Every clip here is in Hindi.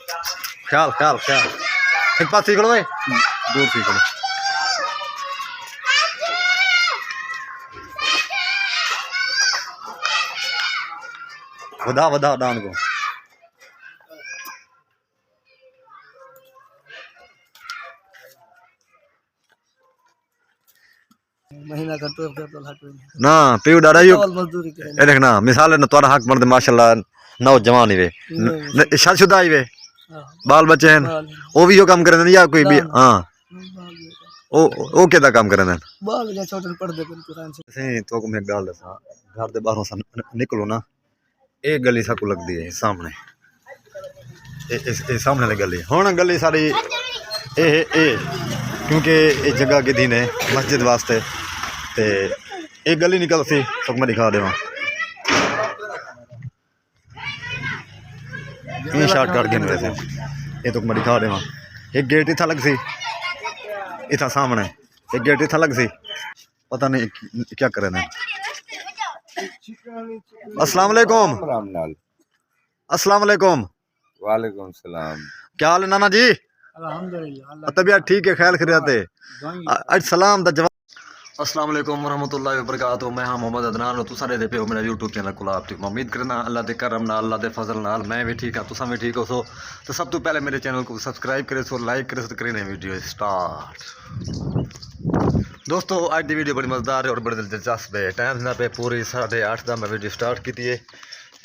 ख्याल ख्याल ख्याल एक पास सीख लो भाई दूर सीख लो वधा वधा डांड को महीना का तो ना पीऊ डाड़ा यो मजदूरी ए देखना मिसाल है ना तोरा हक बनदे माशाल्लाह नौजवान ही वे शादीशुदा ही वे बाल बच्चे हैं वो भी यो काम करे या कोई भी हां ओ केदा काम करे बाल या छोटे पढ़दे पर कुरान से तो को मैं गाल दसा घर दे बाहरों सा निकलो ना एक गली सा को लगदी है सामने ए सामने वाली गली हुन गली सारी ए क्योंकि ये जगह की दी ने मस्जिद वास्ते ते एक गली निकल सी तो मैं दिखा देवा ये शॉर्ट कट गए वैसे ये तो मैं दिखा देवा एक गेट इतना लग सी इतना सामने एक गेट इतना लग सी पता नहीं क्या करे ना अस्सलाम वालेकुम अस्सलाम वालेकुम वालेकुम सलाम। क्या हाल है नाना जी अल्हम्दुलिल्लाह तबीयत ठीक है ख्याल खैरियत है आज सलाम दा जवाब अस्सलाम वालेकुम रहमतुल्लाहि व बरकातहू मैं हाँ मोहम्मद अदनान तू सारे दे पे मेरा यूट्यूब चैनल को आप ठीक उम्मीद करना अल्लाह दे करम नाल अल्लाह दे फजल नाल मैं भी ठीक हाँ तुसा भी ठीक हो सो तो सब तो पहले मेरे चैनल को सब्सक्राइब करे सो लाइक करे सो करें वीडियो स्टार्ट दोस्तों आज की वीडियो बड़ी मज़ेदार है और बड़ी दिलचस्प है टाइम ना पे पूरी 8:30 का मैं वीडियो स्टार्ट की है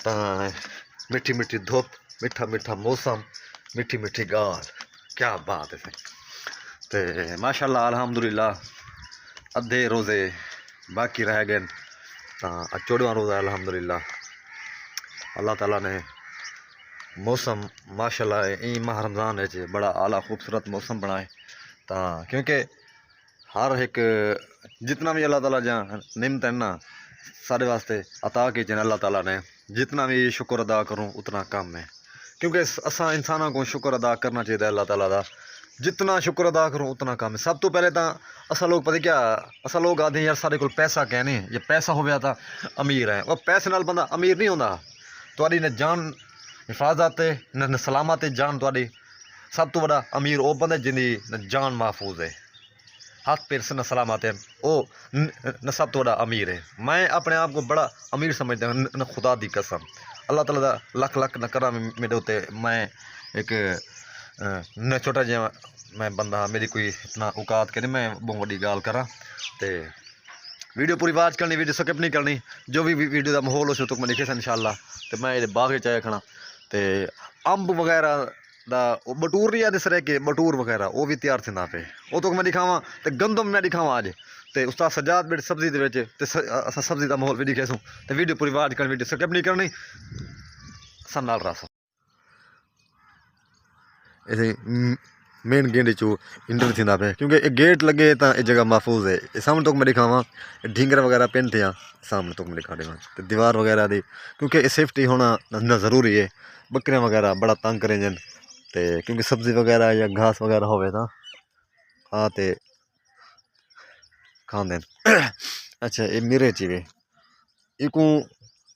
तो मिठी मिठी धुप मिठा मिठा मौसम मिठी मिठी गाल क्या बात है तो माशाल्लाह अल्हम्दुलिल्लाह अद्धे रोज़े बाकी रह गए तो 14वां रोज़ा अल्हम्दुलिल्लाह अल्लाह ताला ने मौसम माशाल्लाह ई माह रमज़ान है बड़ा आला खूबसूरत मौसम बनाए तो क्योंकि हर एक जितना भी अल्लाह ताला जहाँ निमत है ना सारे वास्ते अता की चैन अल्लाह ताला ने जितना भी शुक्र अदा करूँ उतना कम है क्योंकि असा इंसानों को शुक्र अदा करना चाहिए अल्लाह ताला का जितना शुक्र अदा करूँ उतना कम है सब तो पहले तो असा लोग पता क्या असा लोग आते हैं यार सारे को पैसा कहने ये पैसा हो गया था अमीर है और पैसे नाल बंदा अमीर नहीं होता थोड़ी न जान हिफाजत न सलामत जान थोड़ी सब तो बड़ा अमीर वो बंदा जिंदी न जान महफूज है हाथ पैर से न सलामत है वो न सब तो बड़ा अमीर है मैं अपने आप को बड़ा अमीर समझता हूँ न खुदा दी कसम अल्लाह ताला दा लख लख न करा मेरे उत्ते मैं एक न छोटा जिहा मैं बंदा मेरी कोई इतना औकात के नहीं मैं बहुत बड़ी गाल करा तो वीडियो पूरी वाच करनी वीडियो स्किप नहीं करनी जो भी वीडियो का माहौल हो तो मैं लिखे सा इंशाल्लाह तो मैं ये बाग चाहे खड़ा तो अंब वगैरह दा बटूर नहीं आते सर के बटूर वगैरह वो भी तैयार थी पे वो तो मैं दिखावा तो गंदम मैं दिखावा अज तो उस्ताद सजाद बेट सब्जी के अस सब्जी का माहौल भी दिखे सूँ तो वीडियो पूरी वाच करनी वीडियो स्किप नहीं करनी सन नाल रहा ऐसे मेन गेट चो इंटर थी पे क्योंकि एक गेट लगे तो ये जगह महफूज है ये सामने तो मैं दिखावा ढींगर वगैरह पेन थे सामने तो मैं दिखा देवा तो दीवार वगैरह दी क्योंकि ये सेफ्टी होना ना ज़रूरी है बकरियां वगैरह बड़ा तंग करें जन तो क्योंकि सब्जी वगैरह या घास वगैरह हो तो हाँ तो खाते अच्छा ये मिर्च वे इको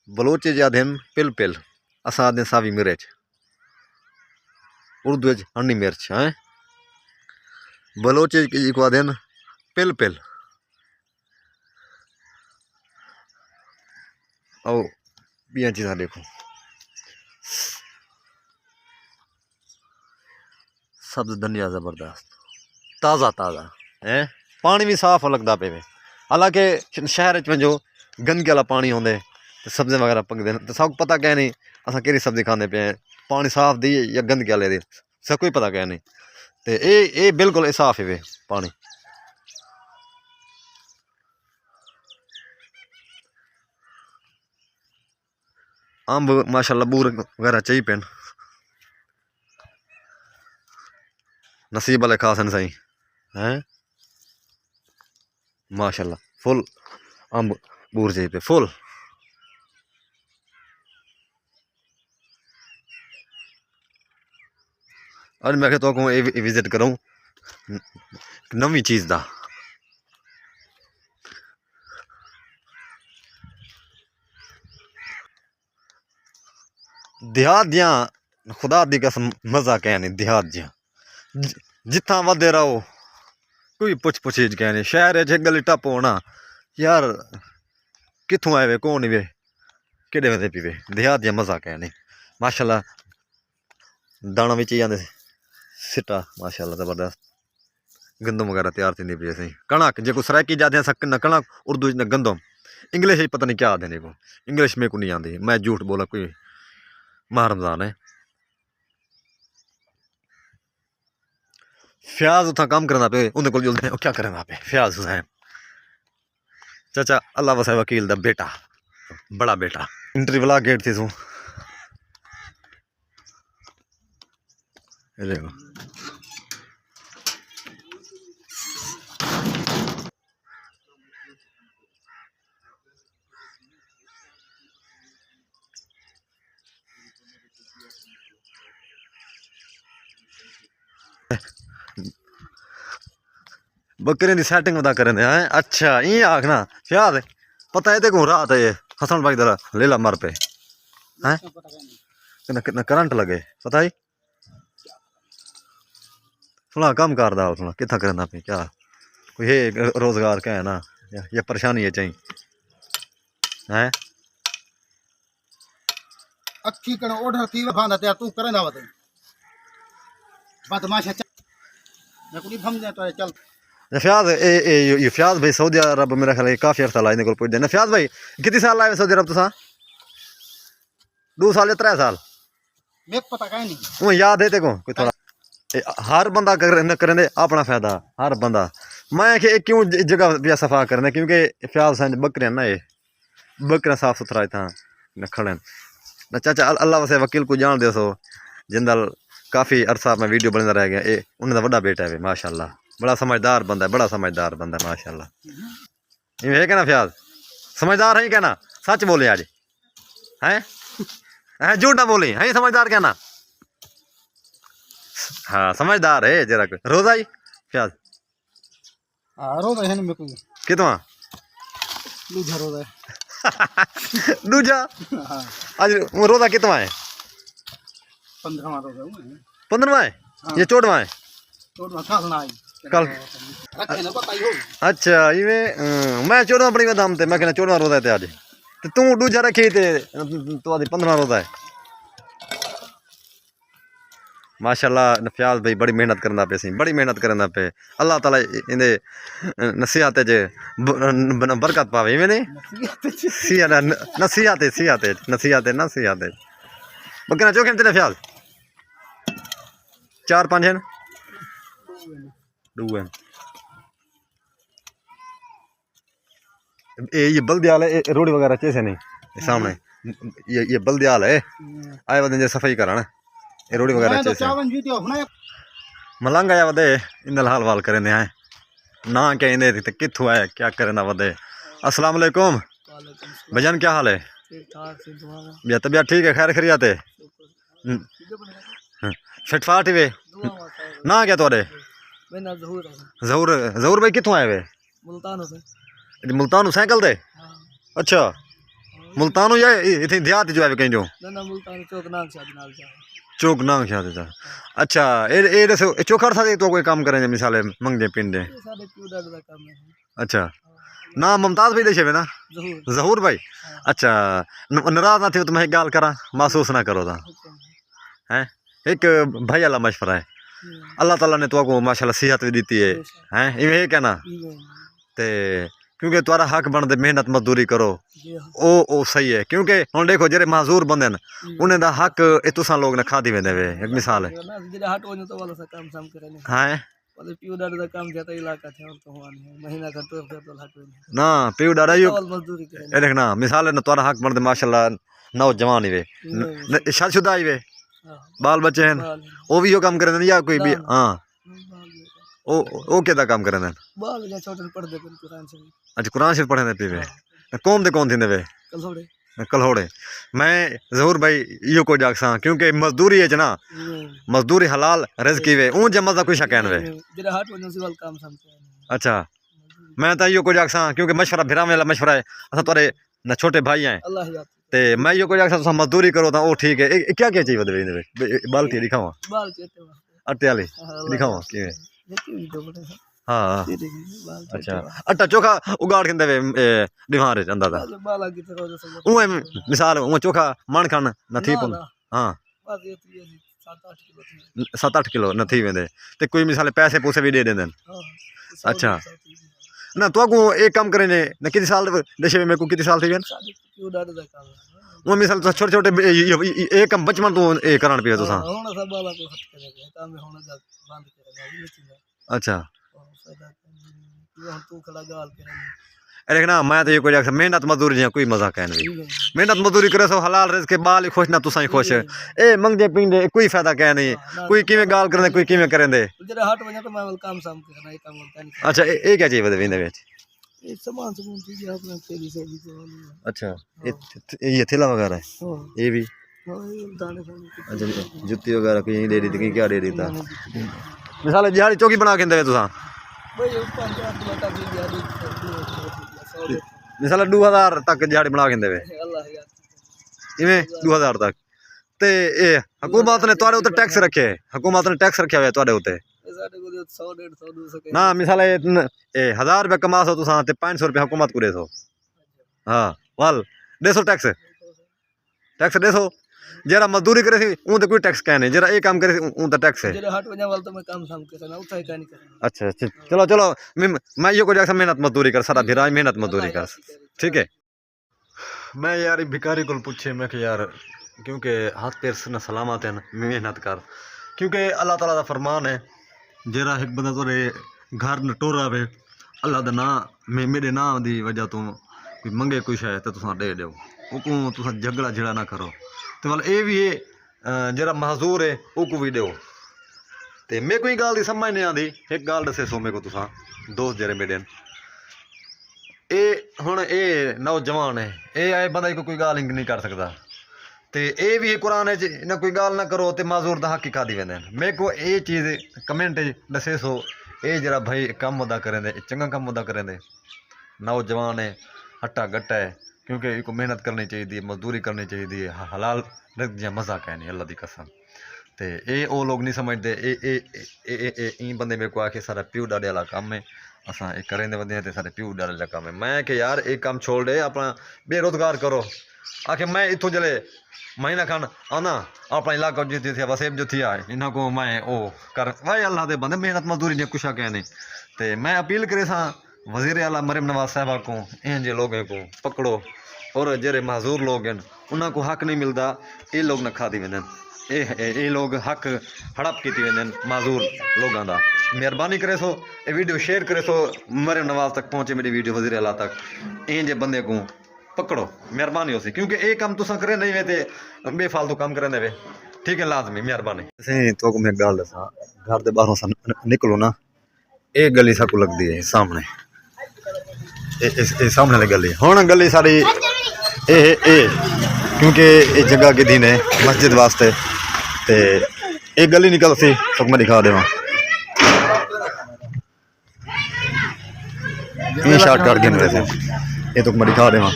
बलोचे याद पिल पिल असा आदे सावी मिर्च उर्दू हनी मिर्च हैं बलोचे को आदे पिल पिल आओ बिया चीज़ा देखो सब्ज धनिया ज़बरदस्त ताज़ा ताज़ा है पानी भी साफ लगता पे हालांकि शहर जो गंदगी वाला पानी आते तो सब्जियां वगैरह पकते तो सब पता क्या नहीं अस कि सब्जी खाते पे पानी साफ दी या गंदगी वाले दी सब कोई पता क्या नहीं तो ये बिल्कुल साफ है पानी अंब माशाल्लाह बूर वगैरह चाहिए पेन नसीब वाले खास हैं सही हैं माशाल्लाह फुल अंब बूर चाहिए पे फुल अज मैं तो विजिट करूँ नवी चीज़ का देहात दियाँ खुदा दी कसम मजा कह नहीं देहात जिहा जिथा वधे रहो कोई पुछ पुछीज कह नहीं शहर च गली टप होना यार कित्थों आए वे कौन वे केड़े वे पीवे देहात जिहा मजा कह नहीं माशाल्लाह दाना भी चाहिए आंदे सिटा माशाल्लाह जबरदस्त गंदम वगैरह तैयार थी पी असीं कणक जो सराइकी जाते न कणक उर्दू न गंदम इंग्लिश ही पता नहीं क्या आते को इंग्लिश मेरे को नहीं आती मैं झूठ बोला कोई माह रमजान है फ्याज उतना काम करना पे उन्हें को जुलते क्या करना पे फ्याज हुसैन चाचा अल्लाह वसा वकील दा बेटा बड़ा बेटा इंटरव्यू वाला गेट थी तू ये देखो बकरे की सैटिंग बता करें हैं अच्छा ये आखना फ्याद पता है तेको रात है ये हसन भाई दरा लेला मर पे हैं कितना करंट लगे पता ही थोड़ा कम कर दा थोड़ा कितना करना पे क्या कोई है रोजगार क्या है ना या परेशानी है चाहिए हैं अक्की कण ऑर्डर थी भांदा ते तू करे ना वते बदमाश मैं कुड़ी भम जा तो चल फ्याज ये फ्याज भाई सऊदी अरब मेरा ख्याल काफ़ी अर्सा लाए को पुछते हैं फ्याज भाई कितनी साल लाए सऊदी अरब तुसा 2 साल या 3 साल मेरे को पता काहे नहीं वो याद है तेको कोई थोड़ा हर बंदा करें अपना फायदा हर बंदा मैं कि क्यों जगह भी सफा करने क्योंकि फ्याज सन बकरियां ना ये बकरियां साफ सुथरा इतना न खड़े न चाचा अल्लाह वसे वकील को जान दे सो जिंदल काफ़ी अरसा में वीडियो बनता रह गया ये उन्हें बड़ा बेटा है माशाल्लाह बड़ा समझदार बंदा है बड़ा समझदार बंदा है माशाल्लाह ये कहना फ्याज समझदार है कहना सच बोले आज हैं झूठ ना बोली है समझदार कहना हाँ समझदार है जरा रोजा ही फ्याज रोजा है मेरे को कितना दूजा रोजा है दूजा आज रोजा कितना है 15वां रोजा है 15वां है ये 14वां है तो कल ना आई कल रखे ना बताई हो अच्छा ये मैं 14वां अपनी दाम ते मैं कहना 14वां रोजा है आज ते तू दूजा रखी ते तो आज 15वां रोजा है माशाल्लाह फ्याज भाई बड़ी मेहनत करना पे सी बड़ी मेहनत करना पे अल्लाह ताला इंदे नसीहत च बरकत पावे इवें ने नसीहत बकरा चौके तेरे फ्याज 4-5 हैं दो हैं ये बल्दियाल है रोड़ी वगैरह चेसे नहीं सामने ये बल्दियाल है आए बंदे जे सफाई कराना ये रोड़ी वगैरह चेसे मलंग आया वदे इंदल हाल वाल करें हैं ना क्या इंदे ते कित्थों आए क्या करना वदे अस्सलाम वालेकुम भजन क्या हाल है या तबीयत ठीक है खैर खरियात है फटफाट वे ना क्या तोरे जहूर जहूर भाई कित्थों आए वे मुल्तान साइकिल दे अच्छा मुल्तान या इतनी देहात जो है कहीं जो चौक नांग शायद था अच्छा ए दसो चौखड़ था तो कोई काम करें मिसाल मंगदे पिंडे अच्छा ना मुमताज भाई देशे ना जहूर भाई अच्छा नाराज ना थे तो मैं गाल करा महसूस ना करो था हैं एक भाई अल्लाह मशवरा है अल्लाह ताला ने तो माशाल्लाह सेहत भी दी है इवें कहना ते क्योंकि तुम्हारा हक बनते मेहनत मजदूरी करो ओ सही है क्योंकि हम देखो जेरे माजूर बंदे न उन्हें दा हक ए तुसा लोग ने खादी वेंदे वे एक मिसाल है हां ना प्यू डाड़ा यो ए देखना मिसाल है ना तुम्हारा हक बनते माशाल्लाह नौजवान ही वे शादीशुदा ही वे बाल बच्चे हैं वो भी यो काम करे या कोई भी हां ओ क्या काम करे अच्छा कुरान शरीफ पढ़े पीवे कौम दे कौन थी वे कलहोड़े मैं जहूर भाई यो को जागसा क्योंकि मजदूरी है ना मजदूरी हलाल रिज़्क़ वे ऊं जमा दा कोई शक है अच्छा मैं तो यो को जागसा क्योंकि मशवरा भिरा वाला मशवरा है असा तोरे न छोटे भाई हैं ते मैं यो कोई आखिर मजदूरी करो तो वो ठीक है क्या क्या चाहिए बदले बाल्टी दिखावा बाल चेते वास्ते आटे वाली हाँ, दिखावा कि देखी भी तो बड़े हैं। हाँ ये देखिए बाल चेते अच्छा वास्ते। आटा चोखा उगाड़ के देवे दीवार अंदा था बाल बाल की तरह जैसे उहे मिसाल उहे चोखा मण खण न थी पन ना हाँ बस ये तो ये 7-8 किलो थी 7-8 किलो न थी वेंदे ते कोई मिसाल पैसे पूसे भी दे देंदे हाँ अच्छा ना तो को एक काम करेंगे न कितने साल देशे में को कितने साल थी वेन शादी क्यों डाल दे काम वो मिसाल तो छोटे छोटे एक काम बचपन तो ए करन पियो तो सा होना सब बाला को हट करेगा काम में होना जा बंद करेगा ये नहीं अच्छा फायदा तू तू खड़ा गाल करेगा अरे ना मैं तो ये कोई मेहनत मजदूरी जी कोई मजा कहन भी मेहनत मजदूरी करे सो हलाल रिज़्क़ के बाल ही खुश ना तुसा ही खुश ए मंगदे पिंदे कोई फायदा कह नहीं कोई किवें गाल करदे कोई किवें करेंदे जरा हट वजह तो मैं काम शाम करना ये काम करता नहीं अच्छा ए क्या चाहिए बदे विंदे विच ये सामान सामान चीजें अपना तेरी सब्जी को अच्छा ये थैला वगैरह है हां ये भी हां ये दाने खाने अच्छा जुत्ती वगैरह कोई यहीं दे दी थी कहीं क्या दे दी था मिसाल दिहाड़ी चौकी बना के दे तुसा भाई ये 5 किलो तक की दिहाड़ी मिसाल 2000 तक दिहाड़ी बना के देवे अल्लाह यार इवें 2000 तक ते ए हुकूमत ने तोरे उते टैक्स रखे हुकूमत ने टैक्स रखा हुआ तोरे उते साडे को 100 150 200 ना मिसाल ए 1000 रुपया कमा सो तुसा ते 500 रुपया हुकूमत को देसो हाँ वाल देसो टैक्स टैक्स देसो जरा मजदूरी करे सी ऊं ते कोई टैक्स कह नहीं जरा ए काम करे सी ऊं ते टैक्स है जरा हट वजह वाल तो मैं काम शाम करना उठा ही नहीं करना अच्छा अच्छा चलो चलो मैं ये को जाकर मेहनत मजदूरी कर सारा भिराज मेहनत मजदूरी कर ठीक है मैं यार भिखारी को पूछे मैं कि यार क्योंकि हाथ पैर से न सलामत है मेहनत कर क्योंकि अल्लाह ताला दा फरमान है जरा एक बंदा तोरे घर न टोर आवे अल्लाह दा ना मेरे नाम दी वजह तो कोई मंगे कुछ है तो तुसा दे दो उको तुसा झगड़ा झड़ा ना करो तो वाल ए भी है जरा महजूर है उको भी दो ते मैं कोई गाल दी समझ नहीं आती एक गाल दसे सो मेरे को तुसा दोस्त जरे मेरे ए हुण ए नौजवान है ए आए बंदा को कोई गाल नहीं कर सकता ते ए भी कुरान च ना कोई गाल ना करो ते माजूर दा हक ही खादी वेंदे मेरे को ए चीज़ कमेंट दसे सो ए जरा भाई कम अदा करें दे चंगा कम अदा करें दे नौजवान है हट्टा गट्टा है क्योंकि इनको मेहनत करनी चाहिए मजदूरी करनी चाहिए हलाल रिज़्क़ मज़ा कहने अल्लाह दी कसम ते ए ओ लोग नहीं समझते ई बंदे मेरे को आके सारा प्यू डाले वाला काम है असा एक करेंदे बंदे ते सारे प्यू डाले वाला काम है मैं कि यार एक काम छोड़ दे अपना बेरोजगार करो आके मैं इतों जले महीना खान आना अपना इलाका जीती थी वसेब जो थी आए इन्हों को मैं ओ कर भाई अल्लाह दे बंदे मेहनत मजदूरी ने कुछ कहने ते मैं अपील करे सा वज़ीर आला मरियम नवाज साहबा को इन जे लोगों को पकड़ो और जेरे माजूर लोग हैं उन्होंने को हक नहीं मिलता ये लोग न खा दी वेंदे ये लोग हक हड़प की वेंदे माजूर लोगों का मेहरबानी करे सो ये वीडियो शेयर करे सो मरियम नवाज तक पहुँचे मेरी वीडियो वज़ीर आला तक इन जे बंदे को पकड़ो मेहरबानी हो सी क्योंकि ये काम तुसा करे नहीं वे ते बेफालतू काम करें दे ठीक है लाजमी मेहरबानी तो मैं गल दसा घर के बाहरों सा निकलो ना ये गली साकू लगती है सामने ये सामने वाली गली हुण गली साड़ी ए क्योंकि ये जगह गिधी ने मस्जिद वास्ते ते एक गली निकल सी तो मैं दिखा देवा शॉर्टकट गिन वैसे ये तो मैं दिखा देवा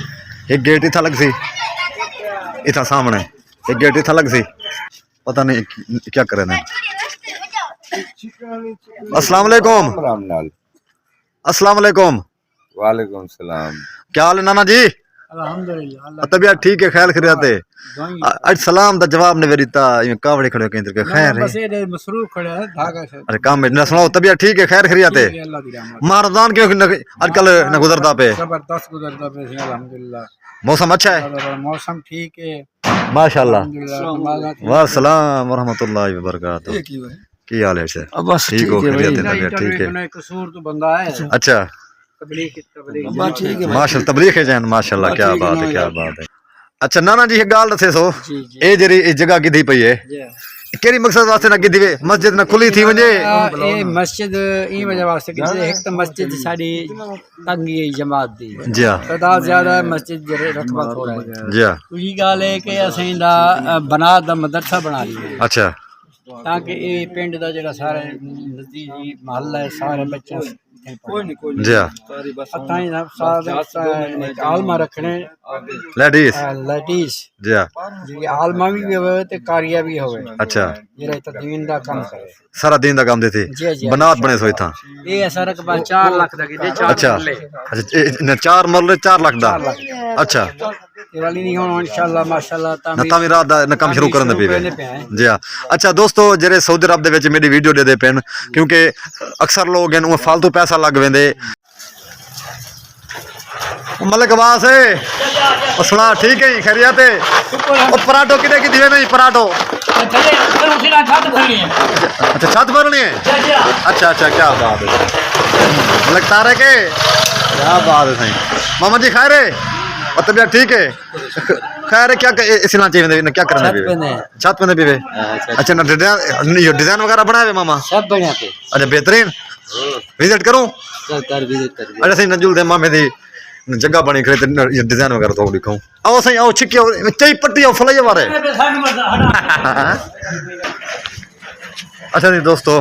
एक गेट इतना लग सी इतना सामने एक गेट इतना लग सी पता नहीं क्या करे ना अस्सलाम वालेकुम अस्सलाम वालेकुम वालेकुम सलाम क्या हाल है नाना जी अल्हम्दुलिल्लाह अल्लाह तबीयत ठीक है खैर खैरियत है आज सलाम दा जवाब ने वेरीता ये कावड़े खड़े केंद्र के खैर है बस ये मसरूफ खड़ा है धागा से अरे काम में ना सुनाओ तबीयत ठीक है खैर खैरियत है अल्लाह दी रहमत महारजान क्यों आजकल न गुजरता पे जबरदस्त गुजरता पे अल्हम्दुलिल्लाह मौसम अच्छा है मौसम ठीक है माशाल्लाह अल्हम्दुलिल्लाह वाह सलाम व रहमतुल्लाहि व बरकातहू की हाल है से बस ठीक हो खैरियत है तबीयत ठीक है कसूर तो बंदा है अच्छा तबलीग बस ठीक है माशाल्लाह तबलीग है जान माशाल्लाह क्या बात है क्या बात है अच्छा नाना जी एक गाल दसे सो जी जी ए जरी इस जगह गिधी पई है केरी मकसद वास्ते ना गिधी वे मस्जिद ना खुली थी वजे ये मस्जिद ई वजह वास्ते कि एक तो मस्जिद साडी तंगी है जमात दी जी हां तादाद ज्यादा है मस्जिद जरे रकबा थोड़ा है जी हां दूजी गल है कि असें दा बना दा मदरसा बना लिया अच्छा ताकि ये पिंड दा जेड़ा सारा नजदीकी महल्ला है सारे बच्चे कोई नहीं जी हाँ तारी बस अताई ना साथ आलमा रखने लेडीज लेडीज जी हाँ जी आलमा भी होवे ते कारिया भी होवे अच्छा जेड़ा इतना दीन दा काम करे सारा दिन का काम देती जी जी बनावट बने सोई था ये ऐसा रकबा 4 लाख दा की 4 अच्छा अच्छा 4 मरले 4 लाख दा अच्छा ये वाली नहीं होना इंशाल्लाह माशाल्लाह ना तामी रात दा ना काम शुरू करन दे पीवे जी हां अच्छा दोस्तों जेरे सऊदी अरब दे विच मेरी वीडियो दे पेन क्योंकि अक्सर लोग हैं फालतू पैसा लग वेंदे मलिक वास है सुना ठीक है खैरियत है ओ पराठो किदे की दिवे नहीं पराठो अच्छा छत भरनी है अच्छा अच्छा क्या बात है मलिक तारे के क्या बात है सही मामा जी खैर है और तबीयत ठीक है खैर क्या इसना चाहिए क्या करना है छत पे पीवे अच्छा ना डिजाइन वगैरह बनाए मामा सब बढ़िया पे अच्छा बेहतरीन विजिट करूं कर विजिट कर अच्छा सही नजुल दे मामे दी जगह बनी खड़े ते डिजाइन वगैरह तो दिखाऊं आओ सही आओ छिके चई पट्टी आओ फलाई मारे अच्छा जी दोस्तों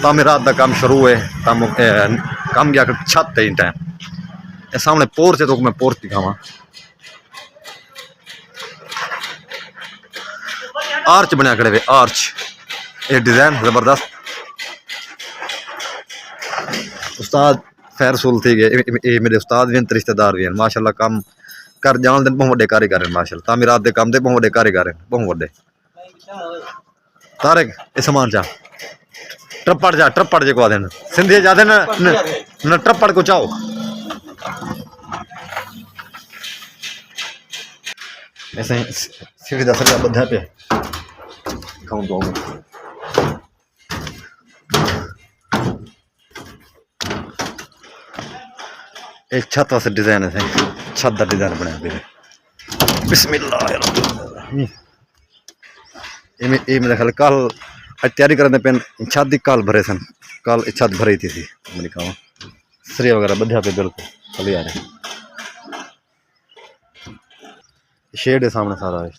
तामीरात दा काम शुरू है काम गया छत ते टाइम ये सामने पोर्च है तो मैं पोर्च दिखावा आर्च बनया खड़े वे आर्च ये डिजाइन जबरदस्त उस्ताद खैर रसूल थी गए ये मेरे उस्ताद भी रिश्तेदार भी हैं माशाल्लाह काम कर जान दे बहुत बड़े कारीगर हैं माशाल्लाह तामीरात दे काम दे बहुत बड़े कारीगर हैं बहुत बड़े तारिक ये सामान चा ट्रप्पड़ जे को आदे सिंधी जादे न ट्रप्पड़ को चाओ ऐसे सीढ़ी दस रुपया बधा पे खाऊं दो एक छत वास्ते डिजाइन है छत का डिजाइन बनाया पे बिस्मिल्लाह ये मेरे ख्याल कल तैयारी करने पे छत की कल भरे सन कल छत भरी थी मेरी कहा सरिया वगैरह बधा पे बिल्कुल कल आ रहे शेड है सामने सारा है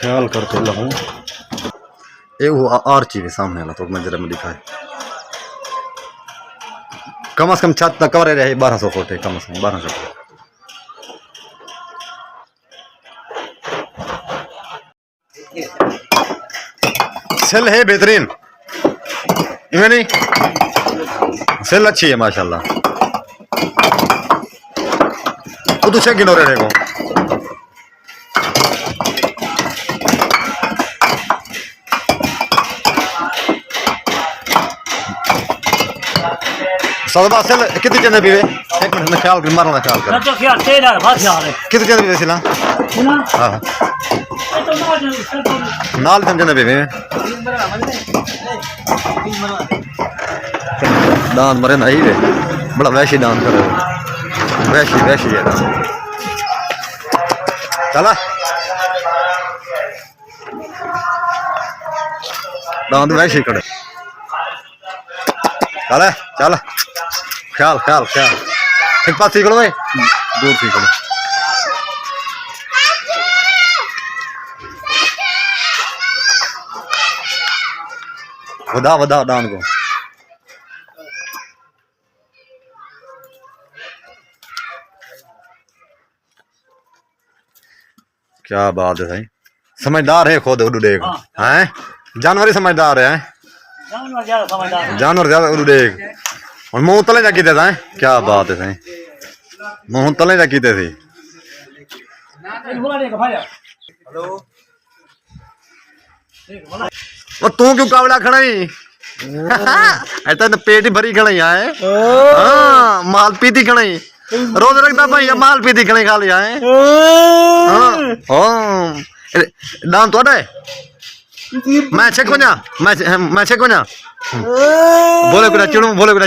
ख्याल करते रहूं ये वो आर्ची है सामने वाला तो मैं जरा में दिखाए कम से कम छत तक कवर रहे 1200 फुट है कम से कम 1200 फुट सेल है बेहतरीन इमें नहीं सेल अच्छी है माशाल्लाह वो तो गिनो रहे को सदबा सेल कितने चंदे पीवे एक मिनट में ख्याल कर मारना ख्याल कर तो ख्याल तेरा बात यार है कितने चंदे पीवे सिला हां नाल चंदे पीवे दान मरे नहीं रे बड़ा वैशी दान करे वैशी है चला दान वैशी करे चल चल ख्याल एक पास सीख लो भाई दूर सीख लो वधा दान को क्या बात है भाई समझदार है खुद उड़ू देख हैं जानवर ही समझदार है जानवर ज्यादा उड़ू देख और मुंह तले जा कीते था क्या बात है भाई मुंह तले जा कीते थे वो तू क्यों कावड़ा खड़ा ही ऐसा तो पेट ही भरी खड़ा है हाँ माल पीती खड़ा ही रोज रखता भाई माल पीती खड़े खा लिया है दान थोड़ा है मैं छे कोना मैं छे कोना बोले कुछ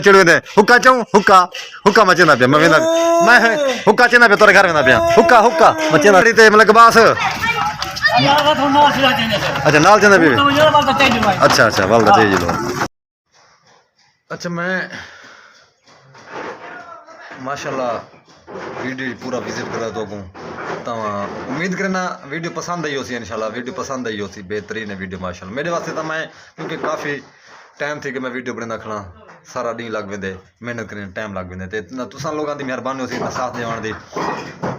चिड़ू दे हुक्का चाहूं हुक्का मैं चेंदा पे मैं हुक्का चेंदा पे तोरे घर वेंदा पे हुक्का मैं चेंदा ते मतलब बास अच्छा नाल चेंदा पे अच्छा वालदा तेज लो अच्छा मैं माशाल्लाह वीडियो पूरा विजिट करा तो तवा उम्मीद करना वीडियो पसंद आई होसी इंशाल्लाह वीडियो पसंद आई होसी बेहतरीन है वीडियो माशाल्लाह मेरे वास्ते तो मैं क्योंकि काफ़ी टाइम थी कि मैं वीडियो बनाना खड़ा सारा दिन लग वेंदे मेहनत करने टाइम लग वेंदे ते तुसां लोगों की मेहरबानी होसी इतना साथ देवन दी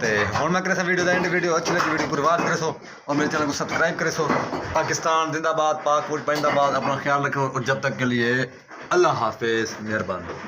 ते हुण मैं करे वीडियो दा एंड वीडियो अच्छी लगी वीडियो पूरी वाच करे सो और मेरे चैनल को सब्सक्राइब करे सो पाकिस्तान जिंदाबाद पाक फौज जिंदाबाद अपना ख्याल रखो और जब तक के लिए अल्लाह हाफिज़ मेहरबानी।